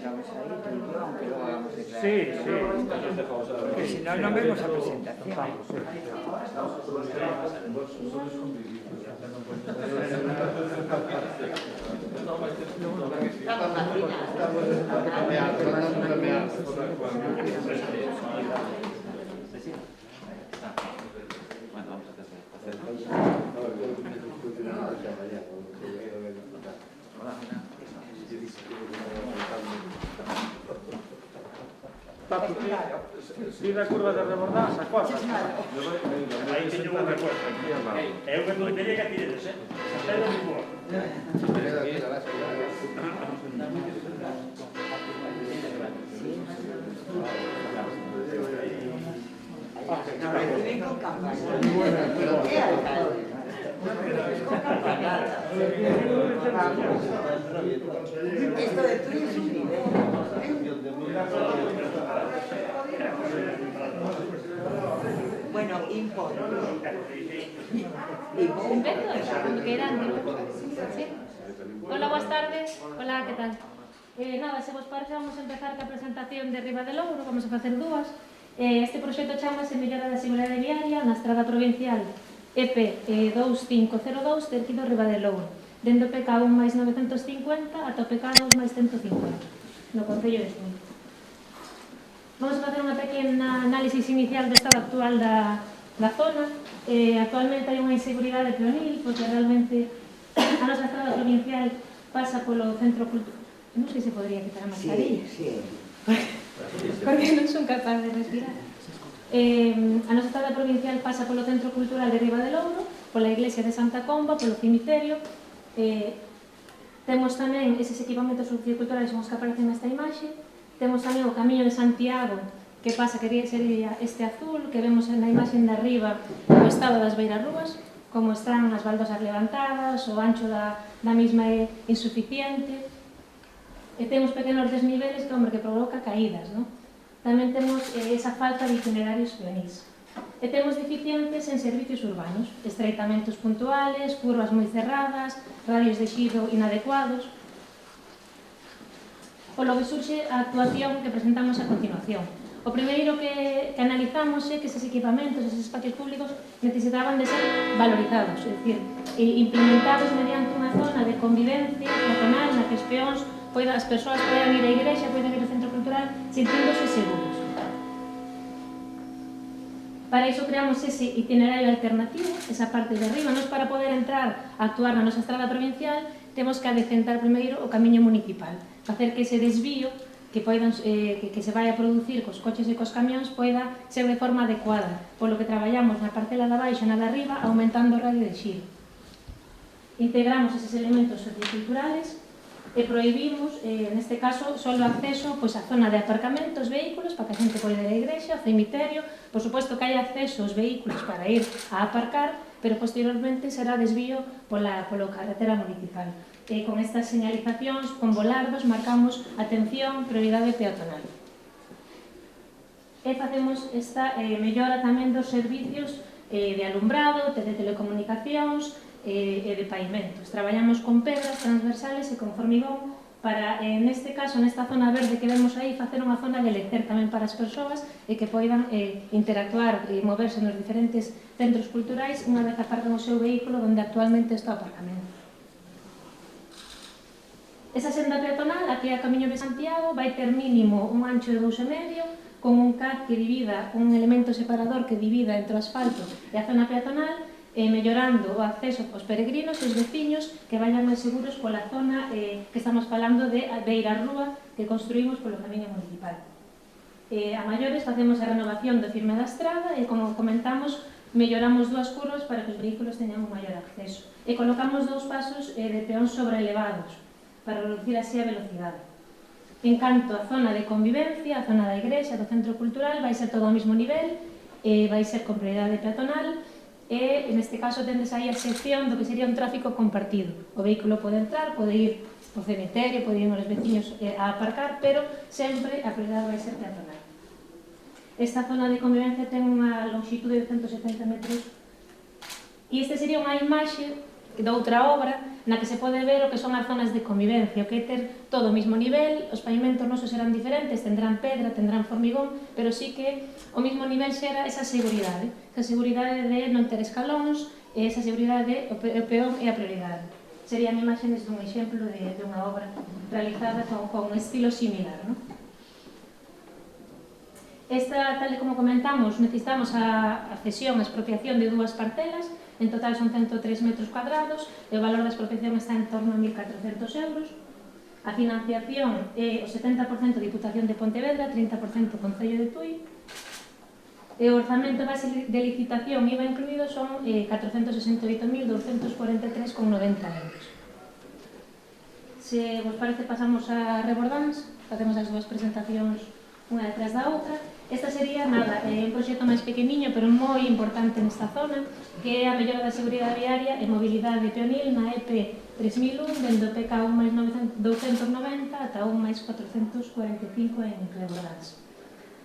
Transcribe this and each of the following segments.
pongamos ahí, tú y yo, aunque luego hagamos declaración. Sí, sí. Porque si no, no vemos la presentación. Si da curva de rebordar, se acorda. Aí teño unha resposta. É o que non teria que tiredes, Até de Lisboa. Ven con campanada. ¿Qué alcalde? Con campanada. Esto de tuyo es un nivel. Bueno, impone. Cuando quieran. ¿Sí? Hola, buenas tardes. Hola, ¿qué tal? Nada, se vos parece, vamos a empezar ca presentación de Riba de Louro, vamos a facer dúas. Este proxecto chamase Mellora da Seguridade Viaria na Estrada Provincial EP 2502 Terquido Riba de Louro, dende o PK 1 máis 950 ata o PK 2 máis 150, no Concello de Xunto. Vamos a facer unha pequena análisis inicial do estado actual da zona. Actualmente hai unha inseguridade peonil, porque realmente a nosa estrada provincial pasa polo centro cultural. Non sei se podría quitar a mascarilla. Sí. Porque non son capaz de respirar. A nosa estrada provincial pasa polo Centro Cultural de Riba de Louro, pola Iglesia de Santa Comba, polo cemiterio. Temos tamén eses equipamentos socioculturales son os que aparecen nesta imaxe. Temos tamén o Camiño de Santiago, que pasa, que sería este azul, que vemos na imaxe de arriba o estado das beirarrúas, como están as baldosas levantadas, o ancho da mesma é insuficiente. E temos pequenos desniveles que provoca caídas, non? Tamén temos esa falta de itinerarios peonís. E temos deficientes en servicios urbanos, estreitamentos puntuales, curvas moi cerradas, radios de xiro inadecuados. Polo que surxe a actuación que presentamos a continuación. O primeiro que analizamos é que eses equipamentos, eses espacios públicos necesitaban de ser valorizados, é dicir, implementados mediante unha zona de convivencia nacional na que os peóns as persoas poidan ir á igrexa, poidan ir ao centro cultural sintiéndose seguros. Para iso creamos ese itinerario alternativo, esa parte de arriba. Nos, para poder entrar a actuar na nosa estrada provincial, temos que adecentar primeiro o camiño municipal, facer que ese desvío que se vai a producir cos coches e cos camións poida ser de forma adecuada, polo que traballamos na parcela de abaixo e na de arriba, aumentando o radio de xiro. Integramos eses elementos socioculturales e prohibimos, neste caso, só o acceso a zona de aparcamentos, vehículos, para que a xente poida ir á igrexa, ao cemiterio. Por suposto que hai acceso aos vehículos para ir a aparcar, pero posteriormente será desvío pola carretera municipal. Con estas señalizacións, con volardos, marcamos atención, prioridade peatonal. E facemos esta mellora tamén dos servicios de alumbrado, de telecomunicacións, e de pavimentos. Traballamos con pedras transversales e con formigón para, neste caso, nesta zona verde que vemos aí, facer unha zona de lecer tamén para as persoas e que poidan interactuar e moverse nos diferentes centros culturais unha vez aparcan o seu vehículo onde actualmente está o aparcamento. Esa senda peatonal, aquí a Camiño de Santiago, vai ter mínimo un ancho de 2,5, con un CAT que divida, un elemento separador que divida entre o asfalto e a zona peatonal, mellorando o acceso aos peregrinos e os veciños que vayan máis seguros pola zona que estamos falando de beirarrúa que construímos polo camiño municipal. A maiores facemos a renovación do firme da estrada e, como comentamos, melloramos dúas curvas para que os vehículos teñan un maior acceso e colocamos 2 pasos de peóns sobreelevados para reducir así a velocidade. En canto a zona de convivencia, a zona da igrexa, do centro cultural, vai ser todo ao mesmo nivel, vai ser con prioridade peatonal. E, neste caso, tendes aí a sección do que sería un tráfico compartido. O vehículo pode entrar, pode ir ao cemiterio, pode ir aos veciños a aparcar, pero sempre a prioridade vai ser peatonal. Esta zona de convivencia ten unha longitude de 170 metros e este sería unha imaxe doutra obra na que se pode ver o que son as zonas de convivencia, o que é ter todo o mismo nivel, os pavimentos nosos serán diferentes, tendrán pedra, tendrán formigón, pero sí que o mismo nivel xera esa seguridade de non ter escalóns, esa seguridade de o peón é a prioridade. Serían imaxes dun exemplo de unha obra realizada con un estilo similar, non? Esta, tal como comentamos, necesitamos a cesión, a expropiación de 2 parcelas, en total son 103 metros cuadrados, e o valor da expropiación está en torno a 1.400 euros. A financiación é o 70% Diputación de Pontevedra, 30% Concello de Tui, e o orzamento base de licitación IVA incluído son 468.243,90 euros. Se vos parece, pasamos a Rebordans, facemos as 2 presentacións unha detrás da outra. Esta sería, nada, un proxecto máis pequeniño, pero moi importante nesta zona, que é a mellora da seguridade viaria e mobilidade peonil na EP 3001, dende o PK 1+290 ata 1+445 en Rebordans.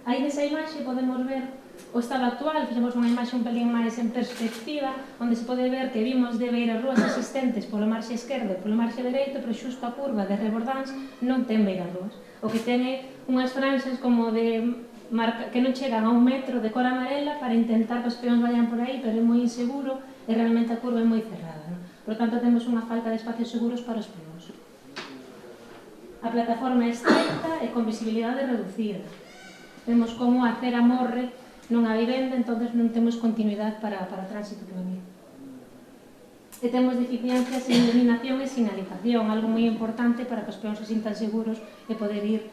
Aí nesa imaxe podemos ver o estado actual, fixemos unha imaxe un pelín máis en perspectiva, onde se pode ver que vimos de beirarrúas existentes polo marxe esquerdo e polo marxe dereito, pero xusto a curva de Rebordans non ten beirarrúas. O que ten é unhas franxas como de marca, que non chegan a 1 metro de cor amarela para intentar que os peóns vayan por aí, pero é moi inseguro e realmente a curva é moi cerrada, non? Por tanto, temos unha falta de espacios seguros para os peóns. A plataforma é estreita e con visibilidade reducida. Vemos como a acera morre nunha vivenda, entonces non temos continuidade para o tránsito peonil. E temos deficiencias en iluminación e sinalización, algo moi importante para que os peóns se sintan seguros e poder ir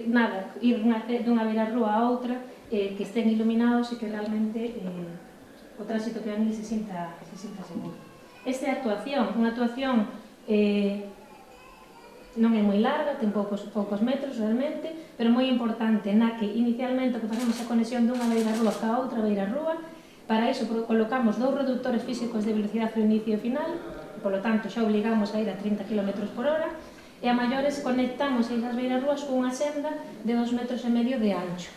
dunha beirarrúa a outra, que estén iluminados e que realmente o tránsito peonil se sinta seguro. Esta é a actuación, unha actuación non é moi larga, ten poucos metros realmente, pero moi importante, na que inicialmente o que facemos a conexión dunha beirarrúa ca outra beirarrúa. Para iso colocamos 2 reductores físicos de velocidade ao inicio e final, polo tanto xa obligamos a ir a 30 km por hora, e a maiores conectamos esas beirarrúas cunha senda de 2,5 metros de ancho.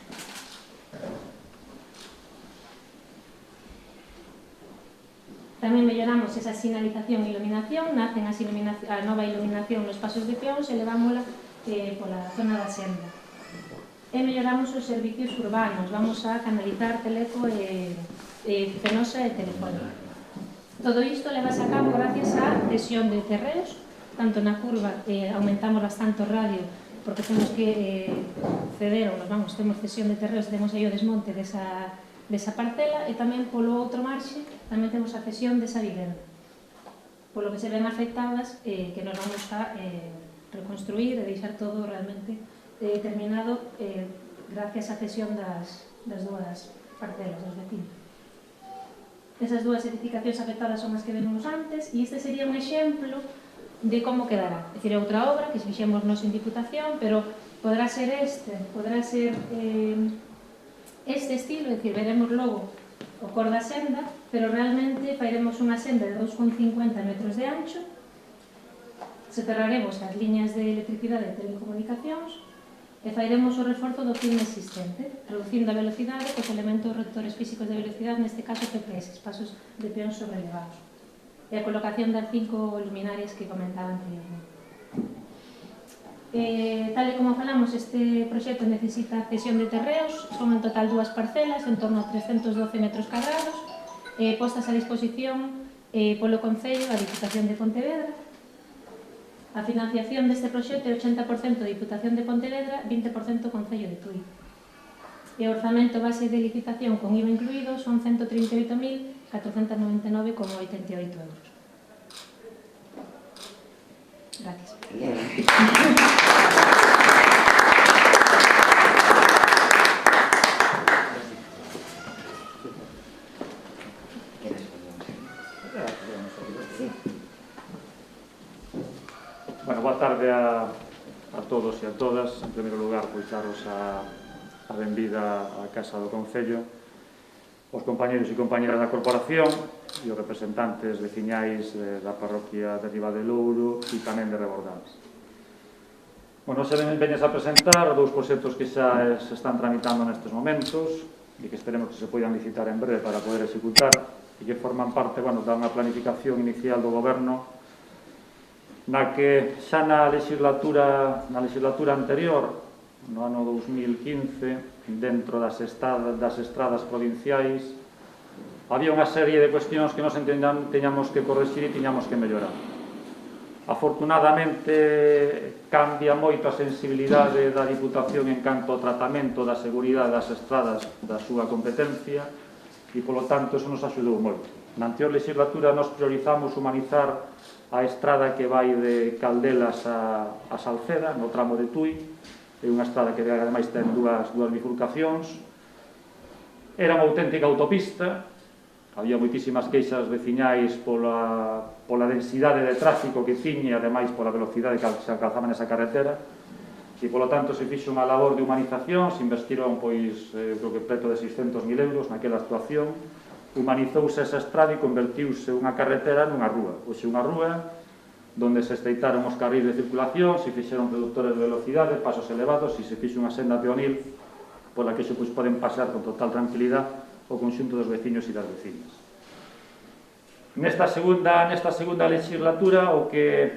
Tamén melloramos esa sinalización e iluminación, nacen a nova iluminación nos pasos de peóns e levámola pola zona da senda. E melloramos os servicios urbanos, vamos a canalizar teleco Fenosa e Telefónica. Todo isto levase a cabo gracias á cesión de terreos, tanto na curva aumentamos bastante o radio, porque temos que ceder, temos cesión de terreos, temos aí o desmonte desa parcela, e tamén polo outro marxe, tamén temos a cesión desa vivenda. Polo que se ven afectadas, que nos vamos a reconstruir e deixar todo realmente terminado gracias á cesión das 2 parcelas dos vecinos. Esas 2 edificacións afectadas son as que vemos antes, e este sería un exemplo de como quedará. É dicir, outra obra que fixemos nos en Diputación, pero podrá ser este estilo, é dicir, veremos logo o cor da senda, pero realmente faremos unha senda de 2,50 metros de ancho, separaremos as liñas de electricidade e telecomunicacións, e faremos o reforzo do film existente, reducindo a velocidade cos elementos rectores físicos de velocidade, neste caso PPS, pasos de peóns sobrelevados, e a colocación das 5 luminarias que comentaba anteriormente. Tal e como falamos, este proxecto necesita cesión de terreos, son en total 2 parcelas, en torno a 312 metros cuadrados, postas a disposición polo Concello, a Diputación de Pontevedra. A financiación deste proxecto é 80% Diputación de Pontevedra, 20% Concello de Tui. E o orzamento base de licitación con IVA incluído son 138.499,88 euros. Gracias. Bueno, boa tarde a todos e a todas. En primeiro lugar, pois daros a benvida á Casa do Concello, os compañeros e compañeras da corporación e os representantes veciñais da parroquia de Ribadelouro e tamén de Rebordans. Bueno, se veñes a presentar 2 proxectos que xa se están tramitando nestes momentos e que esperemos que se poidan licitar en breve para poder executar, e que forman parte da unha planificación inicial do Goberno na que xa na legislatura anterior, no ano 2015, dentro das estradas provinciais, había unha serie de cuestións que nos teñamos que correxir e tiñamos que mellorar. Afortunadamente, cambia moito a sensibilidade da Diputación en canto ao tratamento da seguridade das estradas da súa competencia e, polo tanto, eso nos axudou moito. Na anterior legislatura nos priorizamos humanizar a estrada que vai de Caldelas a Salceda, no tramo de Tui. É unha estrada que ademais ten dúas bifurcacións. Era unha auténtica autopista, había moitísimas queixas veciñais pola densidade de tráfico que tiña, ademais pola velocidade que se alcanzaba nesa carretera, e polo tanto se fixo unha labor de humanización, se investiron creo que preto de 600.000 euros naquela actuación, humanizouse esa estrada e convertiuse unha carretera nunha rúa. Hoxe unha rúa donde se estreitaron os carrís de circulación, se fixeron reductores de velocidade, pasos elevados e se fixo unha senda peonil pola que poden pasar con total tranquilidade o conxunto dos veciños e das veciñas. Nesta segunda legislatura, o que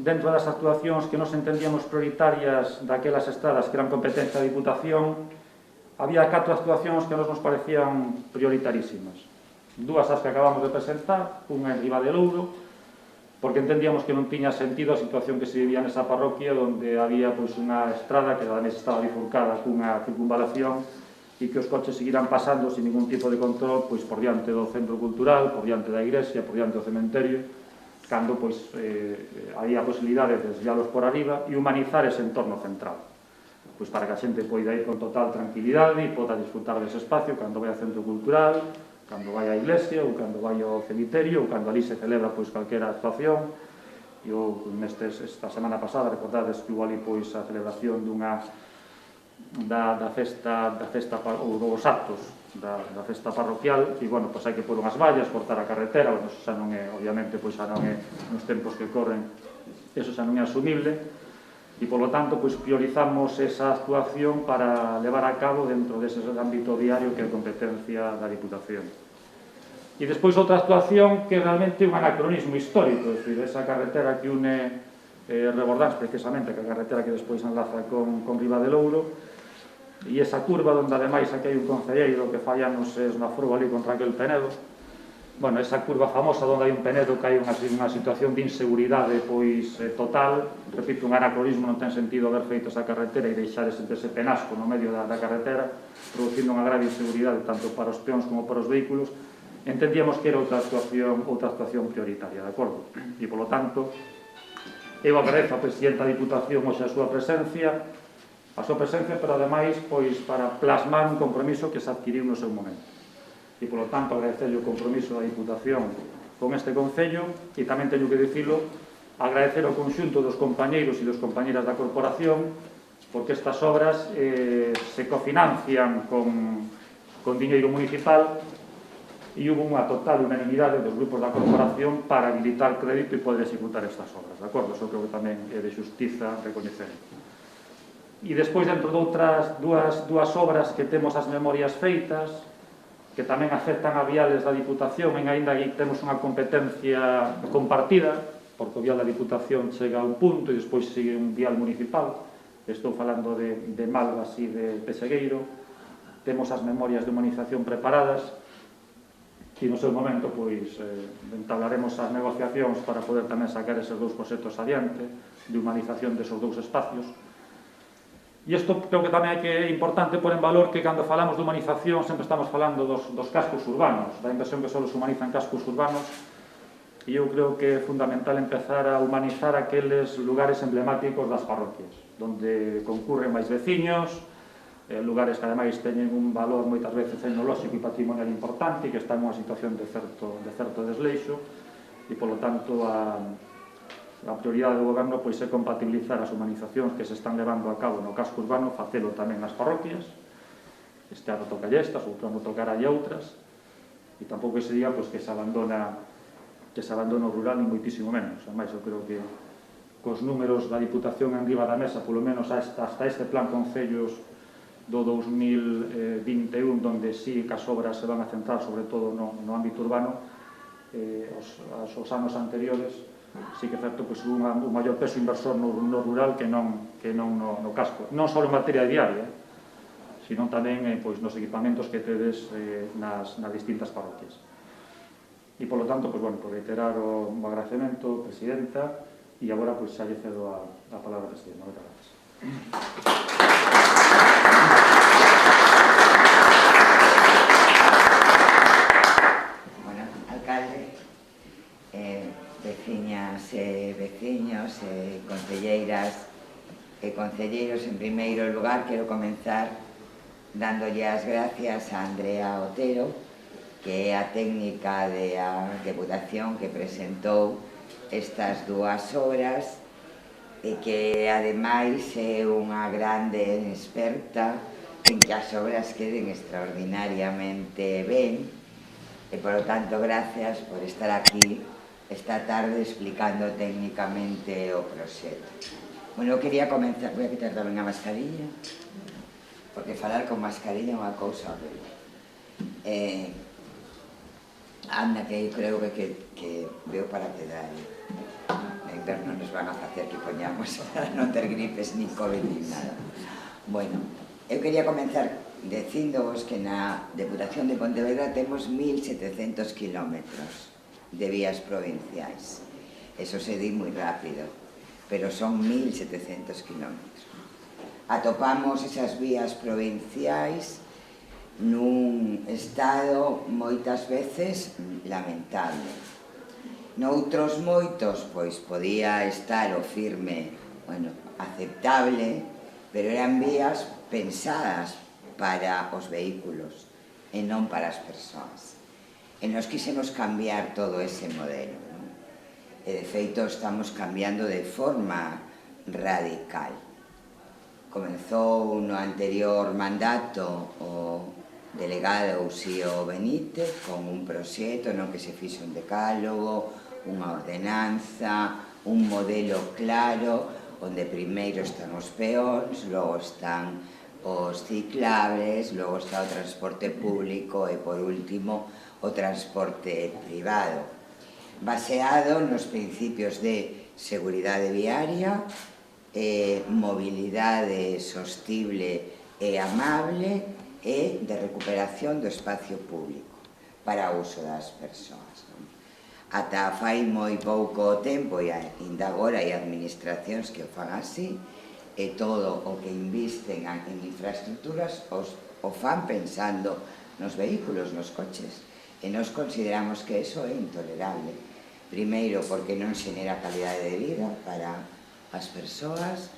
dentro das actuacións que nos entendíamos prioritarias daquelas estradas que eran competencia da Diputación, había 4 actuacións que nos parecían prioritarísimas. Dúas as que acabamos de presentar, unha en Ribadeleiro, porque entendíamos que non tiña sentido a situación que se vivía nesa parroquia onde había unha estrada que ademais estaba bifurcada cunha circunvalación e que os coches seguiran pasando sin ningún tipo de control por diante do centro cultural, por diante da igrexa, por diante do cementerio, cando había a posibilidade de desvialos por arriba e humanizar ese entorno central, para que a xente poida ir con total tranquilidade e poda disfrutar dese espacio cando vai ao centro cultural, cando vai á iglesia ou cando vai ao cemiterio ou cando ali se celebra calquera actuación. Esta semana pasada recordades que hubo ali a celebración da festa ou dos actos da festa parroquial e, hai que pôr unhas vallas, cortar a carretera, eso xa non é, obviamente, xa non é nos tempos que corren, eso xa non é asumible e, polo tanto, priorizamos esa actuación para levar a cabo dentro dese ámbito diario que é competencia da Diputación. E despois outra actuación que realmente é un anacronismo histórico, é dicir, esa carretera que une Rebordans, precisamente, que é a carretera que despois enlaza con Ribadeleiro, e esa curva onde ademais aquí hai un concelleiro que fai anos na furgo ali contra aquel Penedo, esa curva famosa onde hai un Penedo que hai unha situación de inseguridade total, repito, un anacronismo, non ten sentido haber feito esa carretera e deixar ese penasco no medio da carretera, producindo unha grave inseguridade tanto para os peóns como para os vehículos. Entendíamos que era outra actuación prioritaria, de acordo? E, polo tanto, eu agradezo a Presidenta da Diputación hoxe a súa presencia, pero ademais para plasmar un compromiso que se adquiriu no seu momento. E, polo tanto, agradecer o compromiso da Diputación con este Concello e tamén teño que dicilo, agradecer ao conxunto dos compañeiros e das compañeras da Corporación porque estas obras se cofinancian con diñeiro municipal e hubo unha total unanimidade dos grupos da Corporación para habilitar crédito e poder executar estas obras, de acordo? Eso creo que tamén é de xustiza recoñecer. E despois, dentro de outras dúas obras que temos as memorias feitas, que tamén afectan a viales da Diputación, en aínda que temos unha competencia compartida, porque o vial da Diputación chega a un punto e despois sigue un vial municipal. Estou falando de Malvas e de Pesegueiro. Temos as memorias de humanización preparadas e no seu momento entablaremos as negociacións para poder tamén sacar eses 2 proxectos adiante de humanización desos 2 espacios. E isto creo que tamén é importante pôr en valor que cando falamos de humanización sempre estamos falando dos cascos urbanos, da inversión que só se humaniza en cascos urbanos, e eu creo que é fundamental empezar a humanizar aqueles lugares emblemáticos das parroquias, onde concurren máis veciños, lugares que ademais teñen un valor moitas veces etnolóxico e patrimonial importante e que están nunha situación de certo desleixo e, polo tanto, a prioridade do Goberno é compatibilizar as humanizacións que se están levando a cabo no casco urbano, facelo tamén nas parroquias. Este ano toca estas, outro ano tocará e outras, e tampouco se diga que se abandona o rural ni moitísimo menos. Ademais, eu creo que cos números da Diputación en riba da mesa, polo menos hasta este plan Concellos do 2021, donde sí que as obras se van a centrar sobre todo no ámbito urbano, os anos anteriores sí que é certo que un maior peso inversor no rural que non no casco, non só en materia diaria, sino tamén nos equipamentos que tedes nas distintas parroquias. E, polo tanto, por reiterar o agradecemento, Presidenta, e agora xa lle cedo a palabra, Presidenta. Moitas gracias. Bueno, alcalde, veciñas e veciños, concelleiras e concelleiros, en primeiro lugar, quero comenzar dándolle as gracias a Andrea Otero, que é a técnica da Deputación que presentou estas dúas obras e que, ademais, é unha grande experta en que as obras queden extraordinariamente ben e, por lo tanto, gracias por estar aquí esta tarde explicando técnicamente o proxecto. Bueno, eu quería comenzar, voy a quitar tamén a mascarilla, porque falar con mascarilla é unha cousa horrible. Anda, que eu creo que veo para quedar. En inverno nos van a facer que poñamos para non ter gripes, ni COVID, ni nada. Bueno, eu quería comenzar dicíndovos que na Deputación de Pontevedra temos 1.700 kilómetros de vías provinciais. Eso se di moi rápido, pero son 1.700 kilómetros. Atopamos esas vías provinciais nun estado moitas veces lamentable. Noutros moitos, pois, podía estar o firme, aceptable, pero eran vías pensadas para os vehículos e non para as persoas. E nos quixemos cambiar todo ese modelo. E, de feito, estamos cambiando de forma radical. Comezou no anterior mandato o delegado Uxío Benítez con un proxecto no que se fixo un decálogo, unha ordenanza, un modelo claro, onde primeiro están os peóns, logo están os ciclables, logo está o transporte público e, por último, o transporte privado, baseado nos principios de seguridade viaria, mobilidade sostible e amable e de recuperación do espacio público para o uso das persoas. Ata fai moi pouco tempo, e ainda agora hai administracións que o fan así, e todo o que invisten en infraestructuras o fan pensando nos vehículos, nos coches. E nos consideramos que eso é intolerable. Primeiro, porque non xenera calidade de vida para as persoas,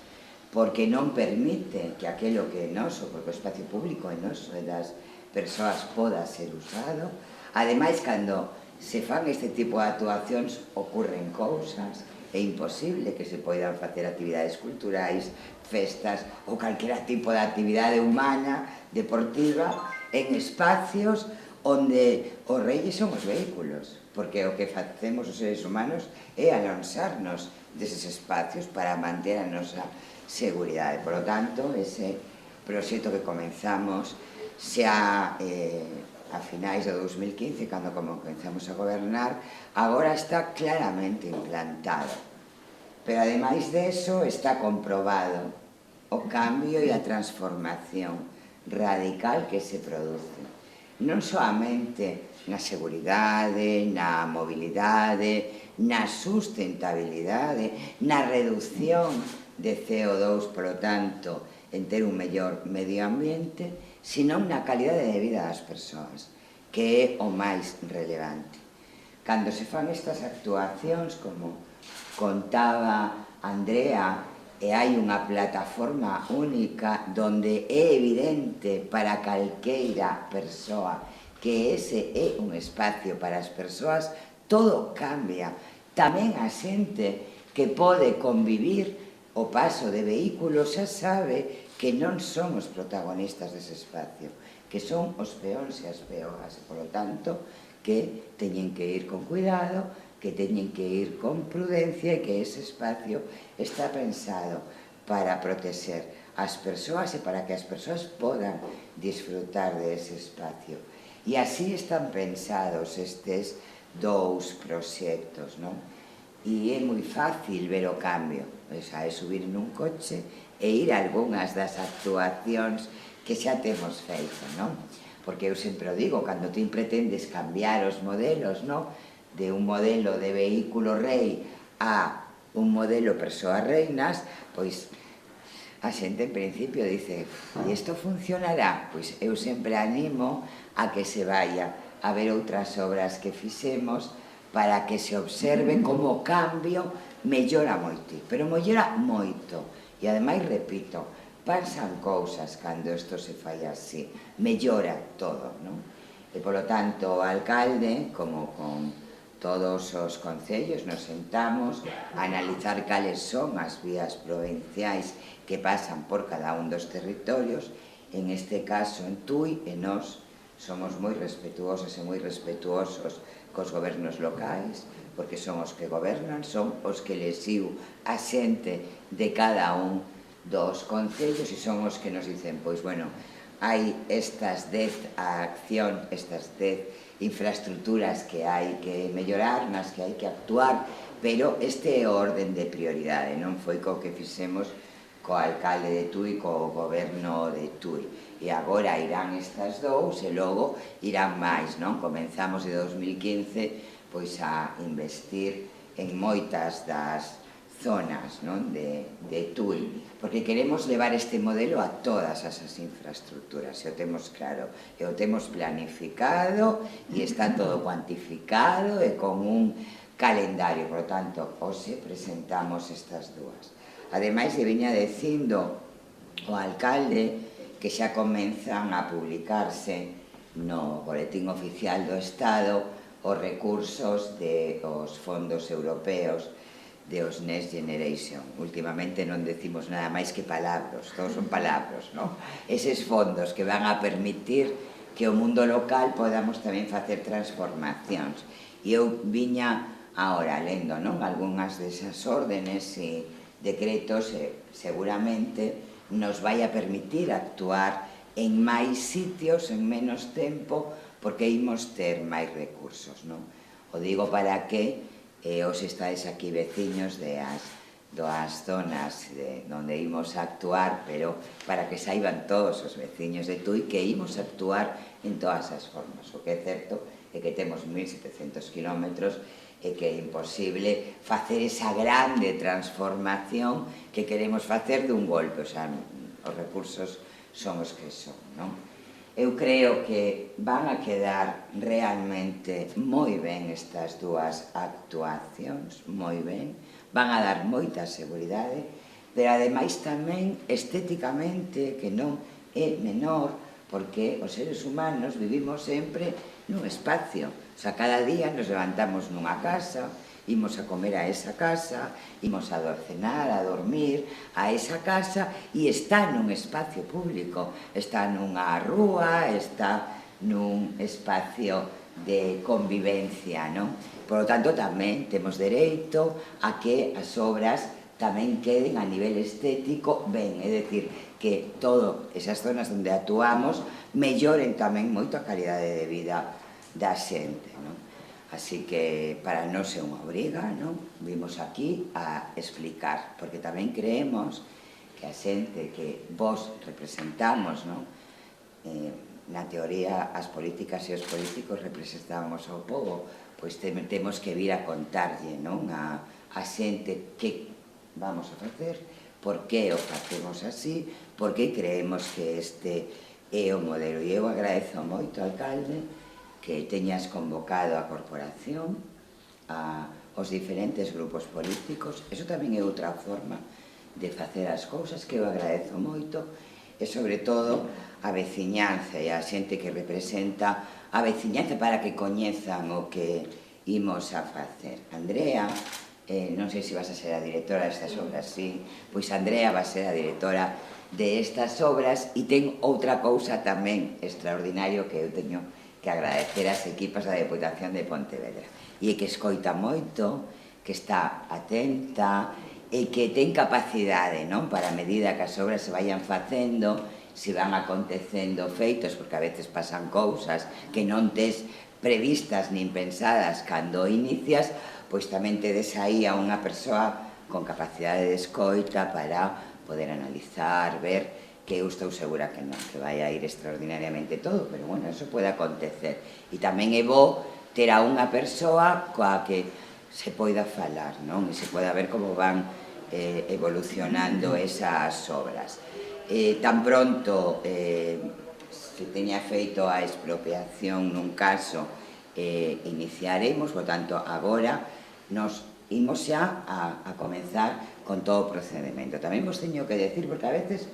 porque non permite que aquilo que é noso, porque o espacio público é noso e das persoas poda ser usado. Ademais, cando se fan este tipo de actuacións, ocurren cousas, é imposible que se poidan facer actividades culturais, festas ou calquera tipo de actividade humana, deportiva, en espacios onde os reyes son os vehículos, porque o que facemos os seres humanos é alonsarnos deses espacios para manter a nosa seguridade. Por lo tanto, ese proxecto que comenzamos xa a finais do 2015, cando comenzamos a gobernar, agora está claramente implantado. Pero, ademais deso, está comprobado o cambio e a transformación radical que se produce. Non soamente na seguridade, na mobilidade, na sustentabilidade, na reducción de CO2, por lo tanto, en ter un mellor medio ambiente, senón na calidade de vida das persoas, que é o máis relevante. Cando se fan estas actuacións, como contaba Andrea, e hai unha plataforma única donde é evidente para calqueira persoa que ese é un espacio para as persoas, todo cambia. Tamén a xente que pode convivir o paso de vehículos xa sabe que non son os protagonistas dese espacio, que son os peóns e as peoas, e, polo tanto, que teñen que ir con cuidado, que teñen que ir con prudencia e que ese espacio está pensado para protexer as persoas e para que as persoas podan disfrutar dese espacio. E así están pensados estes dous proxectos, non? E é moi fácil ver o cambio, xa é subir nun coche e ir a algunhas das actuacións que xa temos feito, non? Porque eu sempre o digo, cando ti pretendes cambiar os modelos, non? De un modelo de vehículo rei a un modelo persoas reinas, pois a xente en principio dice, e isto funcionará? Pois eu sempre animo a que se vaya a ver outras obras que fixemos para que se observe como o cambio mellora moito, pero mellora moito. E ademais, repito, pasan cousas cando isto se fai así, mellora todo, non? E polo tanto, o alcalde, como con todos os concellos, nos sentamos a analizar cales son as vías provinciais que pasan por cada un dos territorios, en este caso en Tui, e nós somos moi respetuosos e moi respetuosos cos gobernos locais, porque son os que gobernan, son os que lesiu a xente de cada un dos concellos e son os que nos dicen, pois, bueno, hai estas 10 acción, estas 10 infraestructuras que hai que mellorar, nas que hai que actuar, pero este é o orden de prioridade, non foi co que fixemos co alcalde de Tui, co goberno de Tui. E agora irán estas dous e logo irán máis, non? Comenzamos de 2015 pois a investir en moitas das zonas, non? de Tui, porque queremos levar este modelo a todas esas infraestructuras, e o temos claro, e o temos planificado, e está todo cuantificado, e con un calendario, por lo tanto, hoxe presentamos estas dúas. Ademais, lle viña dicindo o alcalde que xa comenzan a publicarse no Boletín Oficial do Estado os recursos dos fondos europeos de os Next Generation. Últimamente non decimos nada máis que palabras, todos son palabras, non? Eses fondos que van a permitir que o mundo local podamos tamén facer transformacións. E eu viña agora lendo, non? Algúnas desas órdenes e decretos seguramente nos vai a permitir actuar en máis sitios, en menos tempo, porque imos ter máis recursos, non? O digo para que os estáis aquí veciños das zonas onde imos a actuar, pero para que saiban todos os veciños de Tui que imos a actuar en todas as formas. O que é certo é que temos 1.700 kilómetros e que é imposible facer esa grande transformación que queremos facer dun golpe, o sea, os recursos son os que son, non? Eu creo que van a quedar realmente moi ben estas dúas actuacións, moi ben, van a dar moita seguridade, pero ademais tamén estéticamente, que non é menor, porque os seres humanos vivimos sempre nun espacio. O sea, cada día nos levantamos nunha casa, imos a comer a esa casa, imos a cenar, a dormir a esa casa, e está nun espacio público, está nunha rúa, está nun espacio de convivencia, non? Por lo tanto, tamén temos dereito a que as obras tamén queden a nivel estético ben, é dicir, que todas esas zonas onde actuamos melloren tamén moito a calidade de vida da xente, non? Así que para non ser unha obriga, non? Vimos aquí a explicar, porque tamén creemos que a xente que vos representamos, non? Na teoría, as políticas e os políticos representamos ao povo, pois temos que vir a contarlle, non? A xente que vamos a facer, por que o facemos así, porque creemos que este é o modelo. E eu agradezo moito ao alcalde que teñas convocado a corporación, aos diferentes grupos políticos. Eso tamén é outra forma de facer as cousas que eu agradezo moito, e sobre todo a veciñanza e a xente que representa a veciñanza para que coñezan o que imos a facer. Andrea, non sei se vas a ser a directora destas obras, sí, pois Andrea va a ser a directora de estas obras, e ten outra cousa tamén extraordinario que eu teño que agradecer ás equipas da Deputación de Pontevedra, e que escoita moito, que está atenta e que ten capacidade, non? Para a medida que as obras se vayan facendo, se van acontecendo feitos, porque a veces pasan cousas que non tes previstas nin pensadas cando inicias, pois tamén tedes aí a unha persoa con capacidade de escoita para poder analizar, ver, que eu estou segura que non, que vai a ir extraordinariamente todo, pero bueno, eso pode acontecer. E tamén é bo ter a unha persoa coa que se poida falar, non? E se poida ver como van evolucionando esas obras. Tan pronto se teña feito a expropiación nun caso, iniciaremos, por tanto, agora nos imos xa a comenzar con todo o procedimento. Tamén vos teño que decir, porque a veces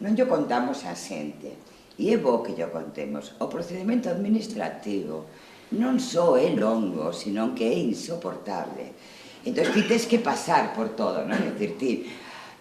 non lle contamos a xente, e é bo que lle contemos. O procedimento administrativo non só é longo, senón que é insoportable. Entón, ti tens que pasar por todo, non? É dicir, ti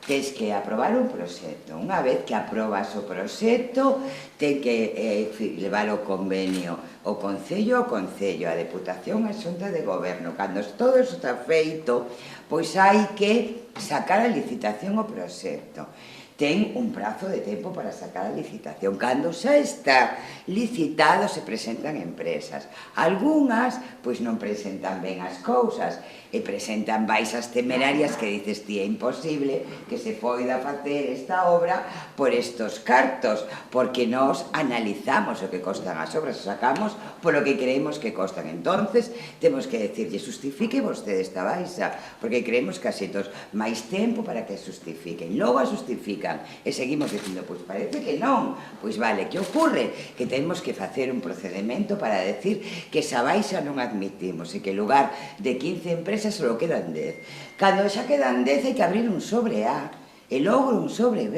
tens que aprobar un proxecto. Unha vez que aprobas o proxecto, ten que levar o convenio o Concello, a Deputación, a Xunta de Goberno. Cando todo iso está feito, pois hai que sacar a licitación o proxecto. Ten un prazo de tempo para sacar a licitación. Cando xa está licitado, se presentan empresas. Algúnas, pois non presentan ben as cousas e presentan baixas temerarias que dices ti, é imposible que se poida facer esta obra por estos cartos, porque nós analizamos o que costan as obras, sacamos polo que creemos que costan. Entonces, temos que decirlle, justifique vostede esta baixa, porque creemos que asitos máis tempo para que justifiquen. Logo a justifican e seguimos dicindo, pois parece que non. Pois vale, que ocorre? Que temos que facer un procedimento para decir que esa baixa non admitimos e que en lugar de 15 empresas só quedan 10. Cando xa quedan 10 hai que abrir un sobre A, e logo un sobre B,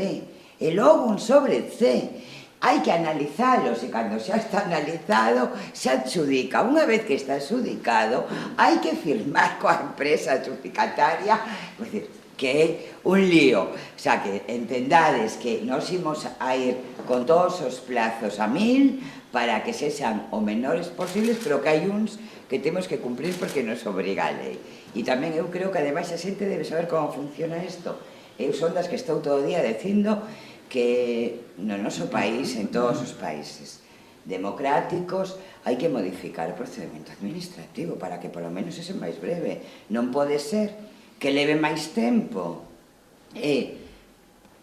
e logo un sobre C. Hai que analizalos e cando xa está analizado xa adxudica. Unha vez que está adxudicado hai que firmar coa empresa adxudicataria, é dicir, que é un lío. O sea, que entendades que nos imos a ir con todos os plazos a 1000 para que sexan o menores posibles, pero que hai uns que temos que cumprir porque nos obriga a lei. E tamén eu creo que ademais a xente debe saber como funciona isto. Eu son das que estou todo o día dicindo que no noso país, en todos os países democráticos, hai que modificar o procedimento administrativo para que polo menos ese máis breve. Non pode ser que leve máis tempo e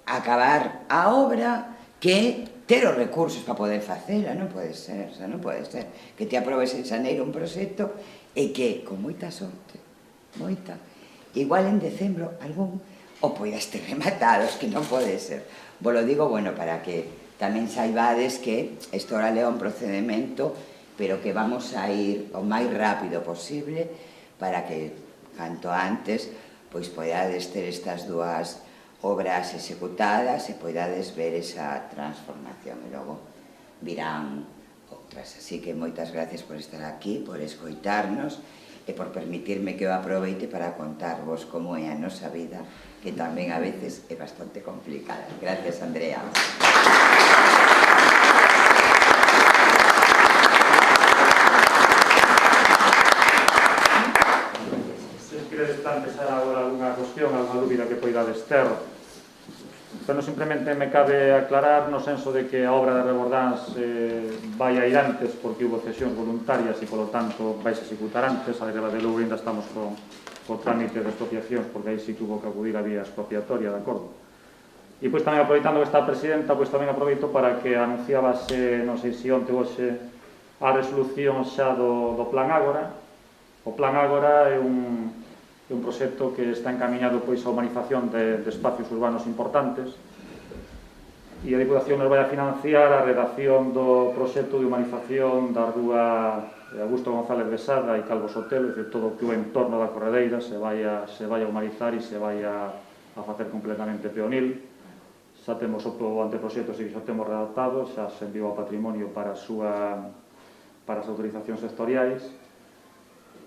acabar a obra que ter os recursos para poder facela. Non pode ser, non pode ser que te aprobes en xaneiro un proxecto e que, con moita sorte, moita, igual en decembro algún o poidas ter rematados, que non pode ser. Vos lo digo, bueno, para que tamén saibades que isto ahora leva un procedimento, pero que vamos a ir o máis rápido posible para que, canto antes, pois podades ter estas dúas obras executadas e podades ver esa transformación e logo virán outras. Así que moitas gracias por estar aquí, por escoitarnos e por permitirme que eu aproveite para contarvos como é a nosa vida, que tamén a veces é bastante complicada. Gracias, Andrea. Se queredes empezar agora alguna cuestión, alguna dúbida que poidades ter, pero simplemente me cabe aclarar no senso de que a obra de Rebordáns vai a ir antes porque houve cesións voluntarias e, polo tanto, vais a executar antes. A de Lugo ainda estamos con trámite de expropiacións, porque aí sí que hubo que acudir a vía expropiatoria, de acordo? E, pois, tamén aproveitando que está a presidenta, pois tamén aproveito para que anunciabase, non sei se onte ou hoxe, a resolución xa do Plan Ágora. O Plan Ágora é un proxecto que está encaminhado pois a humanización de espacios urbanos importantes, e a Diputación nos vai a financiar a redacción do proxecto de humanización da rúa Augusto González de Sada e Calvo Sotelo, é dicir, todo o que o entorno da Corredeira se vai a humanizar e se vai a facer completamente peonil. Xa temos o anteproxecto, se xa temos redactado, xa se enviou ao patrimonio para as autorizacións sectoriais,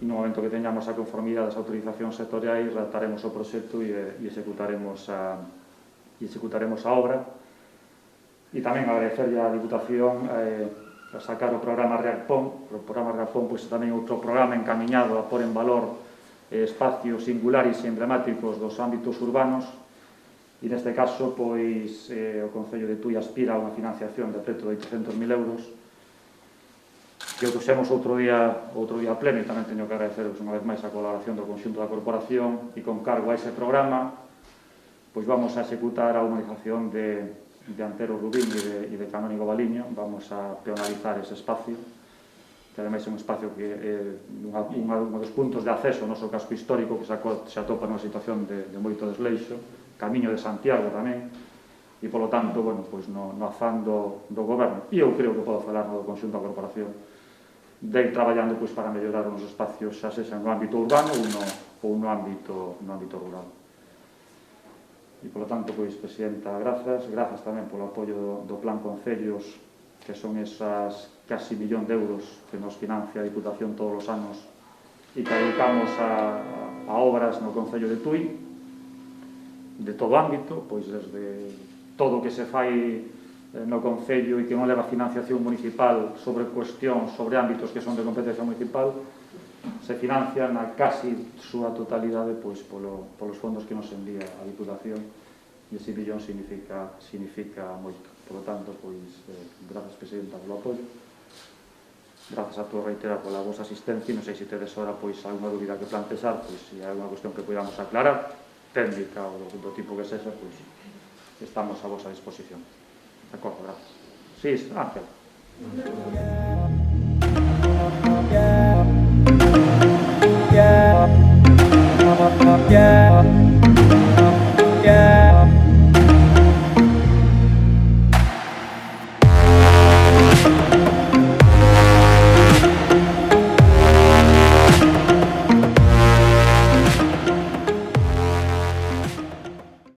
e no momento que teñamos a conformidade das autorizacións sectoriais redactaremos o proxecto e executaremos a obra. E tamén agradecerlle á Diputación a sacar o programa REACPON. O programa REACPON pois tamén outro programa encamiñado a pôr en valor espacios singulares e emblemáticos dos ámbitos urbanos, e neste caso, pois, o Concello de Tui aspira a unha financiación de preto de 800.000 euros, que o trouxemos outro día pleno, e tamén teño que agradeceros unha vez máis a colaboración do conxunto da corporación, e con cargo a ese programa, pois vamos a executar a humanización de Antero Rubín e de Canónigo Baliño. Vamos a peonalizar ese espacio, que ademais é un espacio que é un dos puntos de acceso ao noso casco histórico, que se atopa nunha situación de moito desleixo, Camiño de Santiago tamén, e polo tanto, bueno, pois no afán do goberno, e eu creo que podo falar no conxunto da corporación, de ir traballando pois para mellorar os espacios, xa sexa no ámbito urbano ou no ámbito rural. E, polo tanto, pois, Presidenta, grazas tamén polo apoio do Plan Concellos, que son esas casi 1 millón de euros que nos financia a Diputación todos os anos e que dedicamos a obras no Concello de Tui, de todo ámbito, pois desde todo o que se fai no Concello e que non leva financiación municipal sobre cuestións, sobre ámbitos que son de competencia municipal, se financia na casi súa totalidade pois polos fondos que nos envía a Diputación, e ese millón significa moito. Por lo tanto, pois, grazas, Presidenta, polo apoio. Grazas a todos, reiterar, pola vosa asistencia, e non sei se tedes ahora pois alguna dúbida que plantexar, pois se hai alguna cuestión que podamos aclarar, técnica ou do tipo que sexa, pois estamos a vosa disposición. De acordo, gracias. Sí, Ángel.